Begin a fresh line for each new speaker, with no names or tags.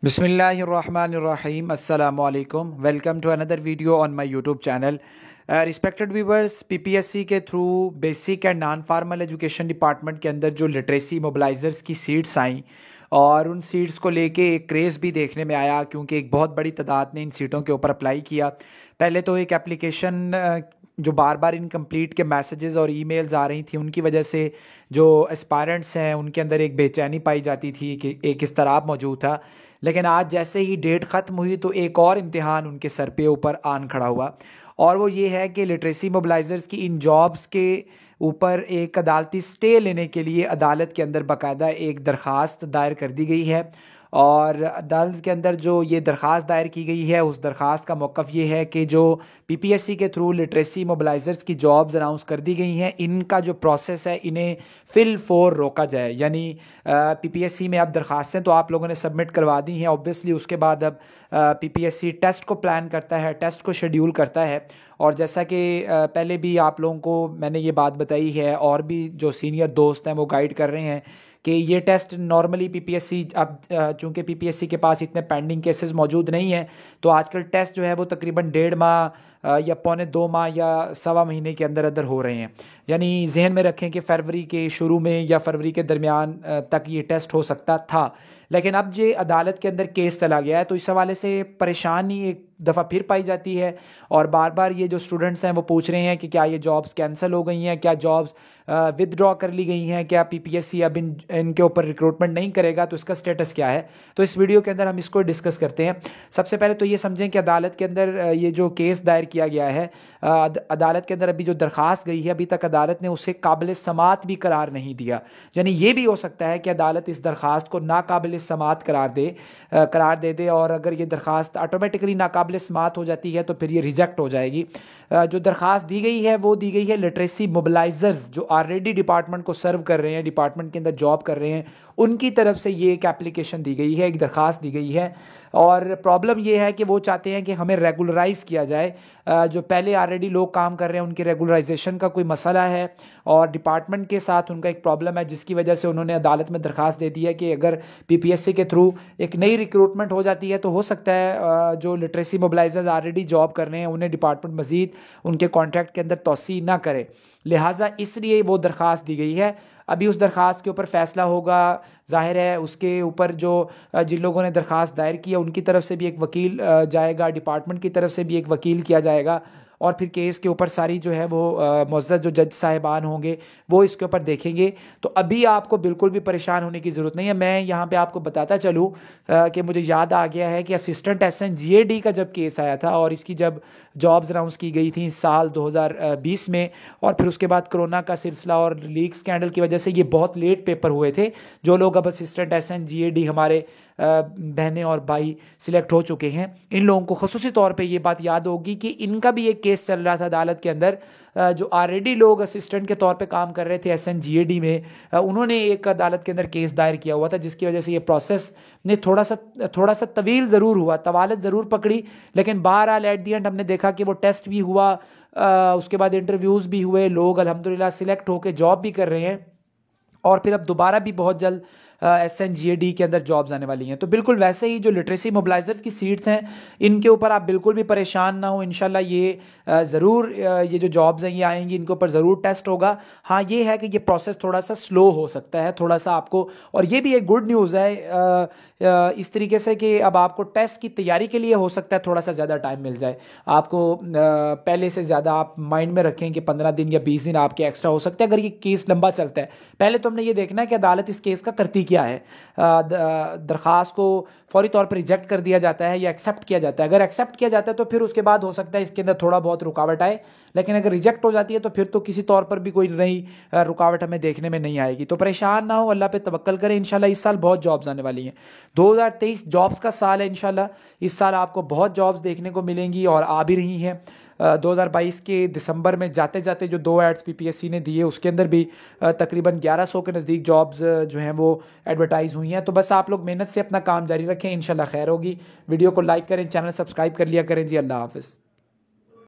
बिस्मिल्लाहिर्रहमानिर्रहीम अस्सलामुअलैकुम। Welcome to another video on my YouTube channel. Respected viewers, PPSC के through basic and non formal education department के अंदर जो लिटरेसी मोबिलाइजर्स की सीट्स आई और उन सीट्स को लेके एक क्रेज़ भी देखने में आया, क्योंकि एक बहुत बड़ी तादाद ने इन सीटों के ऊपर अप्लाई किया। पहले तो एक एप्लीकेशन जो बार बार इनकम्प्लीट के मैसेजेस और ईमेल्स आ रही थी, उनकी वजह से जो एस्पायरेंट्स हैं उनके अंदर एक बेचैनी पाई जाती थी कि एक इस्तराब मौजूद था। लेकिन आज जैसे ही डेट ख़त्म हुई तो एक और इम्तिहान उनके सर पे ऊपर आन खड़ा हुआ, और वो ये है कि लिटरेसी मोबिलाइजर्स की इन जॉब्स के ऊपर एक अदालती स्टे लेने के लिए अदालत के अंदर बाकायदा एक दरख्वास्त दायर कर दी गई है। और अदालत के अंदर जो ये दरख्वास्त दायर की गई है, उस दरख्वास्त का मौक़िफ़ ये है कि जो पीपीएससी के थ्रू लिटरेसी मोबिलाइजर्स की जॉब्स अनाउंस कर दी गई हैं, इनका जो प्रोसेस है इन्हें फिल फोर रोका जाए। यानी पीपीएससी में अब दरख्वास्तें तो आप लोगों ने सबमिट करवा दी हैं, ऑब्वियसली उसके बाद अब पीपीएससी टेस्ट को प्लान करता है, टेस्ट को शेड्यूल करता है। और जैसा कि पहले भी आप लोगों को मैंने ये बात बताई है और भी जो सीनियर दोस्त हैं वो गाइड कर रहे हैं कि ये टेस्ट नॉर्मली पीपीएससी अब चूँकि पीपीएससी के पास इतने पेंडिंग केसेस मौजूद नहीं हैं, तो आजकल टेस्ट जो है वो तकरीबन 1.5 माह या पौने 2 माह या सवा महीने के अंदर अंदर हो रहे हैं। यानी जहन में रखें कि फरवरी के शुरू में या फरवरी के दरमियान तक ये टेस्ट हो सकता था। लेकिन अब ये अदालत के अंदर केस चला गया है, तो इस हवाले से परेशानी एक दफ़ा फिर पाई जाती है। और बार बार ये जो स्टूडेंट्स हैं वो पूछ रहे हैं कि क्या ये जॉब्स कैंसिल हो गई हैं, क्या जॉब्स विदड्रॉ कर ली गई हैं, क्या पीपीएससी अब इनके ऊपर रिक्रूटमेंट नहीं करेगा, तो इसका स्टेटस क्या है। तो इस वीडियो के अंदर हम इसको डिस्कस करते हैं। सबसे पहले तो ये समझें कि अदालत के अंदर ये जो केस दायर किया गया है, अदालत के अंदर अभी जो दरख्वास्त गई है, अभी तक अदालत ने उसे काबिल समात भी करार नहीं दिया। यानी ये भी हो सकता है कि अदालत इस दरख्वास्त को नाकाबिल समात करार दे दे, और अगर ये दरख्वास्त ऑटोमेटिकली नाकाबिल समात हो जाती है तो फिर ये रिजेक्ट हो जाएगी। जो दरख्वास्त दी गई है वो दी गई है लिटरेसी मोबिलाइजर्स जो ऑलरेडी डिपार्टमेंट को सर्व कर रहे हैं, डिपार्टमेंट के अंदर जॉब कर रहे हैं, उनकी तरफ से ये एक एप्लीकेशन दी गई है, एक दरख्वास्त दी गई है। और प्रॉब्लम ये है कि वो चाहते हैं कि हमें रेगुलराइज किया जाए। जो पहले ऑलरेडी लोग काम कर रहे हैं उनके रेगुलराइजेशन का कोई मसला है और डिपार्टमेंट के साथ उनका एक प्रॉब्लम है, जिसकी वजह से उन्होंने अदालत में दरख्वास्त दे दी है कि अगर पीपीएससी के थ्रू एक नई रिक्रूटमेंट हो जाती है तो हो सकता है जो लिटरेसी मोबिलाइजर्स ऑलरेडी जॉब कर रहे हैं उन्हें डिपार्टमेंट मजीद उनके कॉन्ट्रैक्ट के अंदर तोसी ना करे, लिहाजा इसलिए वो दरख्वास्त दी गई है। अभी उस दरख्वास्त के ऊपर फैसला होगा, जाहिर है उसके ऊपर जो जिन लोगों ने दरख्वास्त दायर की है उनकी तरफ से भी एक वकील जाएगा, डिपार्टमेंट की तरफ से भी एक वकील किया जाएगा, और फिर केस के ऊपर सारी जो है वो मुअज़्ज़ज़ जो जज साहिबान होंगे वो इसके ऊपर देखेंगे। तो अभी आपको बिल्कुल भी परेशान होने की ज़रूरत नहीं है। मैं यहाँ पे आपको बताता चलूँ कि मुझे याद आ गया है कि असिस्टेंट SNGAD का जब केस आया था और इसकी जब जॉब्स अनाउंस की गई थी साल 2020 में, और फिर उसके बाद कोरोना का सिलसिला और लीक स्कैंडल की वजह से ये बहुत लेट पेपर हुए थे। जो लोग अब असिस्टेंट SNGAD हमारे बहनें और भाई सिलेक्ट हो चुके हैं, इन लोगों को ख़ुसूसी तौर पे ये बात याद होगी कि इनका भी एक केस चल रहा था अदालत के अंदर। जो ऑलरेडी लोग असिस्टेंट के तौर पे काम कर रहे थे SNGAD में, उन्होंने एक अदालत के अंदर केस दायर किया हुआ था, जिसकी वजह से ये प्रोसेस ने थोड़ा सा तवील ज़रूर हुआ, तवालत ज़रूर पकड़ी, लेकिन बहरहाल एट दी एंड हमने देखा कि वो टेस्ट भी हुआ, उसके बाद इंटरव्यूज़ भी हुए, लोग अल्हम्दुलिल्लाह सिलेक्ट होकर जॉब भी कर रहे हैं, और फिर अब दोबारा भी बहुत जल्द SNGAD के अंदर जॉब्स आने वाली हैं। तो बिल्कुल वैसे ही जो लिटरेसी मोबिलाइजर्स की सीट्स हैं इनके ऊपर आप बिल्कुल भी परेशान ना हो। इंशाल्लाह ये ज़रूर ये जो जॉब्स हैं ये आएंगी, इनके ऊपर ज़रूर टेस्ट होगा। हाँ, ये है कि ये प्रोसेस थोड़ा सा स्लो हो सकता है, थोड़ा सा आपको, और ये भी एक गुड न्यूज़ है इस तरीके से कि अब आपको टेस्ट की तैयारी के लिए हो सकता है थोड़ा सा ज़्यादा टाइम मिल जाए आपको। पहले से ज़्यादा आप माइंड में रखें कि 15 दिन या 20 दिन आपके एक्स्ट्रा हो सकते हैं अगर ये केस लंबा चलता है। पहले तो हमने ये देखना है कि अदालत इस केस का करती क्या है। दरख्वास्त को फौरी तौर पर रिजेक्ट कर दिया जाता है या एक्सेप्ट किया जाता है। अगर एक्सेप्ट किया जाता है तो फिर उसके बाद हो सकता है इसके अंदर थोड़ा बहुत रुकावट आए, लेकिन अगर रिजेक्ट हो जाती है तो फिर तो किसी तौर पर भी कोई नई रुकावट हमें देखने में नहीं आएगी। तो परेशान ना हो, अल्लाह पे तवक्कल करें। इंशाल्लाह इस साल बहुत जॉब्स आने वाली हैं। 2023 जॉब्स का साल है। इंशाल्लाह इस साल आपको बहुत जॉब्स देखने को मिलेंगी और आ भी रही हैं। 2022 के दिसंबर में जाते जाते जो 2 एड्स पीपीएससी ने दिए उसके अंदर भी तकरीबन 1100 के नज़दीक जॉब्स जो हैं वो एडवर्टाइज़ हुई हैं। तो बस आप लोग मेहनत से अपना काम जारी रखें, इंशाल्लाह खैर होगी। वीडियो को लाइक करें, चैनल सब्सक्राइब कर लिया करें जी। अल्लाह हाफ़िज़।